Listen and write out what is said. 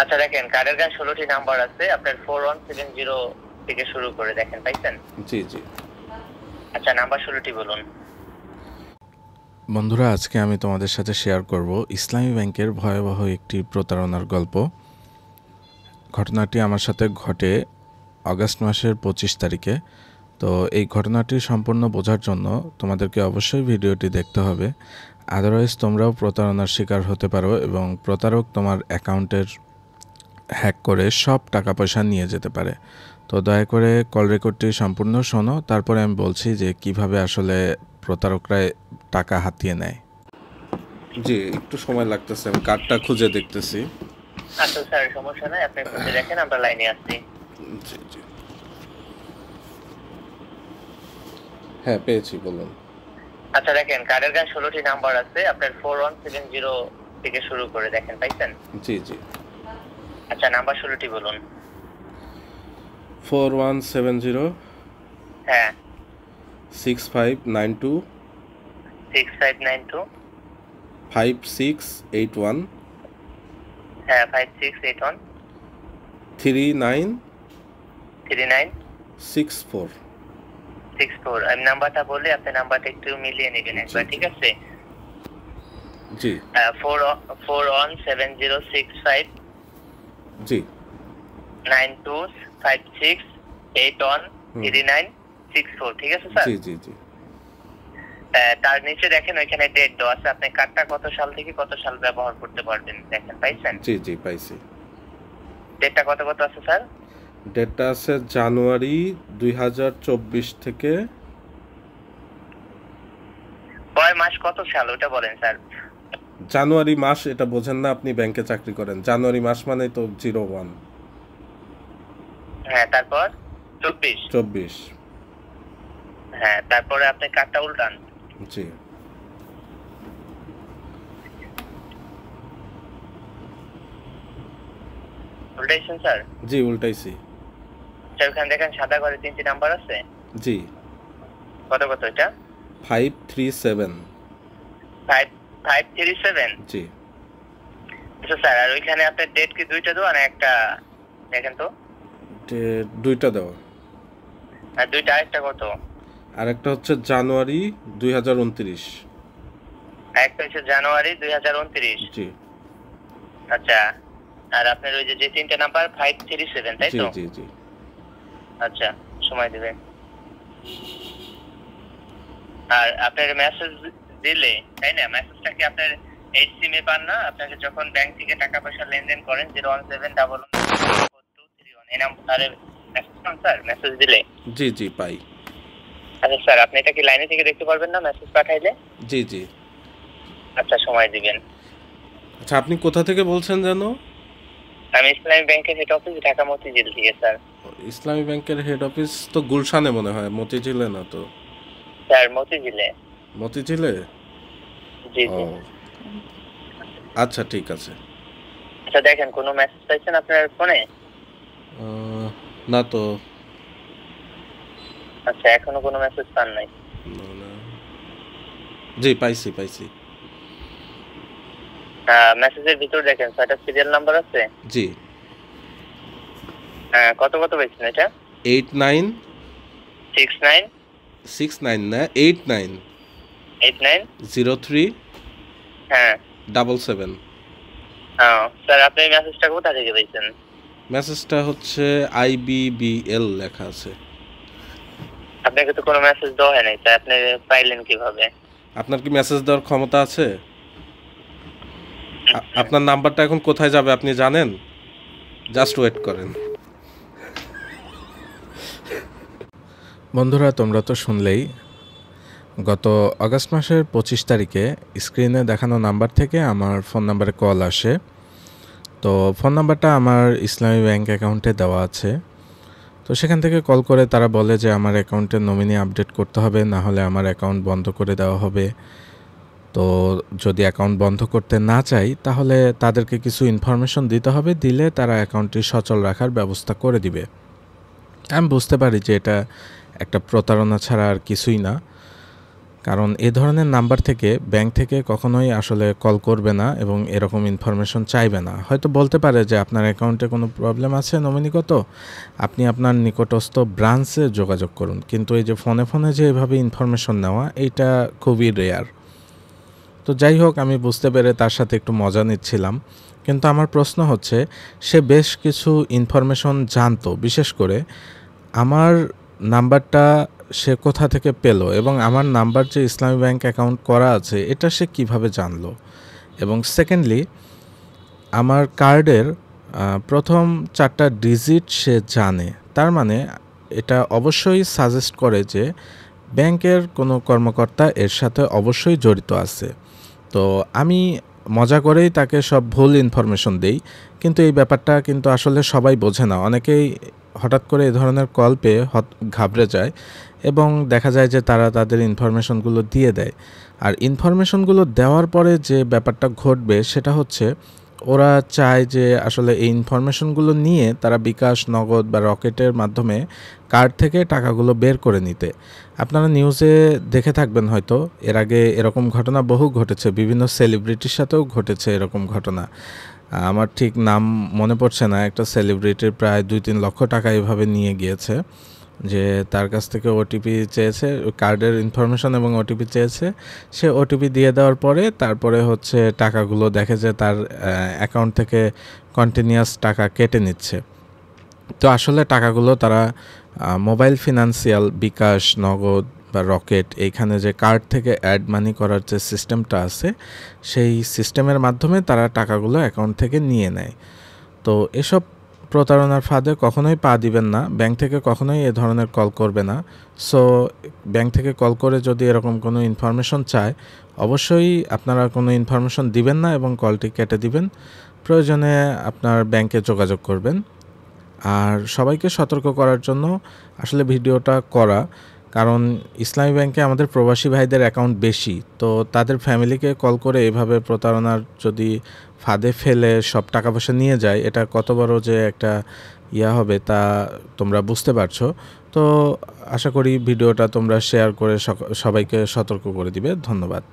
আচ্ছা দেখেন কার্ডের গায়ে 16টি নাম্বার আছে, আপনার 4170 থেকে শুরু করে দেখেন, পাইছেন? জি জি। আচ্ছা নাম্বার 16টি বলুন। বন্ধুরা, আজকে আমি তোমাদের সাথে শেয়ার করব ইসলামী ব্যাংকের ভয়াবহ একটি প্রতারণার গল্প। ঘটনাটি আমার সাথে ঘটে আগস্ট মাসের 25 তারিখে। তো এই ঘটনাটি সম্পূর্ণ বোঝার জন্য তোমাদেরকে অবশ্যই ভিডিওটি দেখতে হবে, আদারওয়াইজ তোমরাও প্রতারণার শিকার হতে পারো এবং প্রতারক তোমার অ্যাকাউন্টের হ্যাক করে সব টাকা পয়সা নিয়ে যেতে পারে। তো দয়া করে কল রেকর্ডটি সম্পূর্ণ শোনো, তারপরে আমি বলছি যে কিভাবে আসলে প্রতারকরা টাকা হাতিয়ে নেয়। জি, একটু সময় লাগতেছে, আমি কার্ডটা খুঁজে দেখতেছি। আচ্ছা স্যার সমস্যা নাই, আপনি খুঁজে দেখেন, আমরা লাইনে আছি। জি জি। হ্যাঁ পেয়েছি, বলুন। আচ্ছা দেখেন কার্ডের গায়ে 16টি নাম্বার আছে, আপনার 4170 থেকে শুরু করে দেখেন, পাইছেন? জি জি। আচ্ছা নাম্বার 16টি বলুন। 4170 হ্যাঁ 6592 6592 5681 হ্যাঁ 5681 39 39 64। 64। আমি নাম্বারটা বলি, আপনি নাম্বারটা একটু মিলিয়ে নেবেন একবার, ঠিক আছে? জি 417065 জি 9256813964, ঠিক আছে স্যার? জি জি জি। তার নিচে দেখেন ওইখানে ডেট দেওয়া আছে, আপনি কার্ডটা কত সাল থেকে কত সাল ব্যবহার করতে পারবেন দেখেন, পাইছেন? জি জি পাইছি। ডেটটা কত কত আছে স্যার? ডেটটা আছে জানুয়ারি 2024 থেকে। কয় মাস কত সাল ওটা বলেন স্যার। জানুয়ারি মাস, এটা বোঝেন না? আপনি ব্যাংকে চাকরি করেন, জানুয়ারি মাস মানে তো 01। হ্যাঁ তারপর 24। হ্যাঁ তারপরে আপনি কার্ডটা উল্টান। জি উল্টাইছেন স্যার? জি উল্টাইছি। স্যার ওখানে দেখেন সাদা ঘরে 3টি নাম্বার আছে। জি কত কত এটা? 537। 537। জি আচ্ছা স্যার, আর ওইখানে আপনার ডেট কি দুইটা দেওয়া না একটা দেখেন তো? দুইটা দাও। আর দুইটা আরেকটা কত? আরেকটা হচ্ছে জানুয়ারি 2029। একটা হচ্ছে জানুয়ারি 2029। জি আচ্ছা, আর আপনার ওই যে 3টে নাম্বার 537, তাই জি তো? জি জি। আচ্ছা সময় দিবেন। আর আপনার মেসেজ দিলে, তাই না, মেসেজটা কি আপনার এই সিমে পান না? আপনাকে যখন ব্যাংক থেকে টাকা পয়সা লেনদেন করেন 017114231 এই নাম্বারে মেসেজ পান স্যার মেসেজ দিলে? জি জি পাই। আচ্ছা স্যার, আপনি এটা কি লাইনে থেকে দেখতে পারবেন না মেসেজ পাঠাইলে? জি জি। আচ্ছা সময় দিবেন। আচ্ছা, আপনি কোথা থেকে বলছেন যেন? আমি ইসলামী ব্যাংকের হেড অফিস ঢাকা মতিঝিল থেকে স্যার। ইসলামী ব্যাংকের হেড অফিস তো গুলশানে মনে হয়, মতিঝিলে না তো? স্যার মতিঝিলে। মতিঝিলে? জি ও জি। আচ্ছা ঠিক আছে। আচ্ছা দেখেন কোনো মেসেজ পাইছেন আপনার ফোনে? না তো। আচ্ছা এখনো কোনো মেসেজ পান নাই? না। জি পাইছি পাইছি। মেসেজের ভিতর দেখেন 6টা সিরিয়াল নাম্বার আছে। জি কত কত পাইছেন এটা? 89 69 69 না 89 89 03 হ্যাঁ 77। স্যার আপনি এই মেসেজটা কোথা থেকে পাইছেন? মেসেজটা হচ্ছে IBBL লেখা আছে। আপনাকে তো কোনো মেসেজ দেওয়া হয় নাই, তাই আপনি পাইলেন কিভাবে? আপনার কি মেসেজ দেওয়ার ক্ষমতা আছে? আপনার নাম্বারটা এখন কোথায় যাবে আপনি জানেন? জাস্ট ওয়েট করেন। বন্ধুরা, তোমরা তো শুনলেই, গত আগস্ট মাসের 25 তারিখে স্ক্রিনে দেখানো নাম্বার থেকে আমার ফোন নাম্বারে কল আসে। তো ফোন নাম্বারটা আমার ইসলামী ব্যাংক অ্যাকাউন্টে দেওয়া আছে। তো সেখান থেকে কল করে তারা বলে যে আমার অ্যাকাউন্টের নমিনি আপডেট করতে হবে, না হলে আমার অ্যাকাউন্ট বন্ধ করে দেওয়া হবে। তো যদি অ্যাকাউন্ট বন্ধ করতে না চাই তাহলে তাদেরকে কিছু ইনফরমেশন দিতে হবে, দিলে তারা অ্যাকাউন্টটি সচল রাখার ব্যবস্থা করে দিবে। আমি বুঝতে পারি যে এটা একটা প্রতারণা ছাড়া আর কিছুই না, কারণ এ ধরনের নাম্বার থেকে ব্যাংক থেকে কখনোই আসলে কল করবে না এবং এরকম ইনফরমেশন চাইবে না। হয়তো বলতে পারে যে আপনার অ্যাকাউন্টে কোনো প্রবলেম আছে নমিনিগত, আপনি আপনার নিকটস্থ ব্রাঞ্চে যোগাযোগ করুন। কিন্তু এই যে ফোনে ফোনে যে এভাবে ইনফরমেশন নেওয়া, এইটা খুবই রেয়ার। তো যাই হোক, আমি বুঝতে পেরে তার সাথে একটু মজা নিচ্ছিলাম। কিন্তু আমার প্রশ্ন হচ্ছে, সে বেশ কিছু ইনফরমেশন জানতো, বিশেষ করে আমার নাম্বারটা সে কোথা থেকে পেল এবং আমার নাম্বার যে ইসলামী ব্যাংক অ্যাকাউন্ট করা আছে এটা সে কিভাবে জানলো। এবং সেকেন্ডলি, আমার কার্ডের প্রথম 4টা ডিজিট সে জানে। তার মানে এটা অবশ্যই সাজেস্ট করে যে ব্যাংকের কোনো কর্মকর্তা এর সাথে অবশ্যই জড়িত আছে। তো আমি মজা করেই তাকে সব ভুল ইনফরমেশন দেই, কিন্তু এই ব্যাপারটা কিন্তু আসলে সবাই বোঝে না। অনেকেই হঠাৎ করে এই ধরনের কল পেয়ে ঘাবড়ে যায় এবং দেখা যায় যে তারা তাদের ইনফরমেশনগুলো দিয়ে দেয়। আর ইনফরমেশনগুলো দেওয়ার পরে যে ব্যাপারটা ঘটবে সেটা হচ্ছে, ওরা চায় যে আসলে এই ইনফরমেশনগুলো নিয়ে তারা বিকাশ, নগদ বা রকেটের মাধ্যমে কার্ড থেকে টাকাগুলো বের করে নিতে। আপনারা নিউজে দেখে থাকবেন হয়তো, এর আগে এরকম ঘটনা বহু ঘটেছে, বিভিন্ন সেলিব্রিটির সাথেও ঘটেছে এরকম ঘটনা। আমার ঠিক নাম মনে পড়ছে না, একটা সেলিব্রিটির প্রায় 2-3 লক্ষ টাকা এভাবে নিয়ে গিয়েছে, যে তার কাছ থেকে ওটিপি চেয়েছে, কার্ডের ইনফরমেশন এবং ওটিপি চেয়েছে। সে ওটিপি দিয়ে দেওয়ার পরে তারপরে হচ্ছে টাকাগুলো দেখে যে তার অ্যাকাউন্ট থেকে কন্টিনিউয়াস টাকা কেটে নিচ্ছে। তো আসলে টাকাগুলো তারা মোবাইল ফিনান্সিয়াল, বিকাশ, নগদ বা রকেট, এইখানে যে কার্ড থেকে অ্যাড মানি করার যে সিস্টেমটা আছে, সেই সিস্টেমের মাধ্যমে তারা টাকাগুলো অ্যাকাউন্ট থেকে নিয়ে নেয়। তো এসব প্রতারণার ফাঁদে কখনোই পা দিবেন না। ব্যাংক থেকে কখনোই এ ধরনের কল করবে না। সো ব্যাংক থেকে কল করে যদি এরকম কোনো ইনফরমেশন চায়, অবশ্যই আপনারা কোনো ইনফরমেশন দিবেন না এবং কলটি কেটে দিবেন। প্রয়োজনে আপনার ব্যাংকে যোগাযোগ করবেন। আর সবাইকে সতর্ক করার জন্য আসলে ভিডিওটা করা, কারণ ইসলামী ব্যাংকে আমাদের প্রবাসী ভাইদের অ্যাকাউন্ট বেশি। তো তাদের ফ্যামিলিকে কল করে এভাবে প্রতারণার যদি ফাঁদে ফেলে সব টাকা পয়সা নিয়ে যায়, এটা কত বড় যে একটা হবে তা তোমরা বুঝতে পারছো। তো আশা করি ভিডিওটা তোমরা শেয়ার করে সবাইকে সতর্ক করে দিবে। ধন্যবাদ।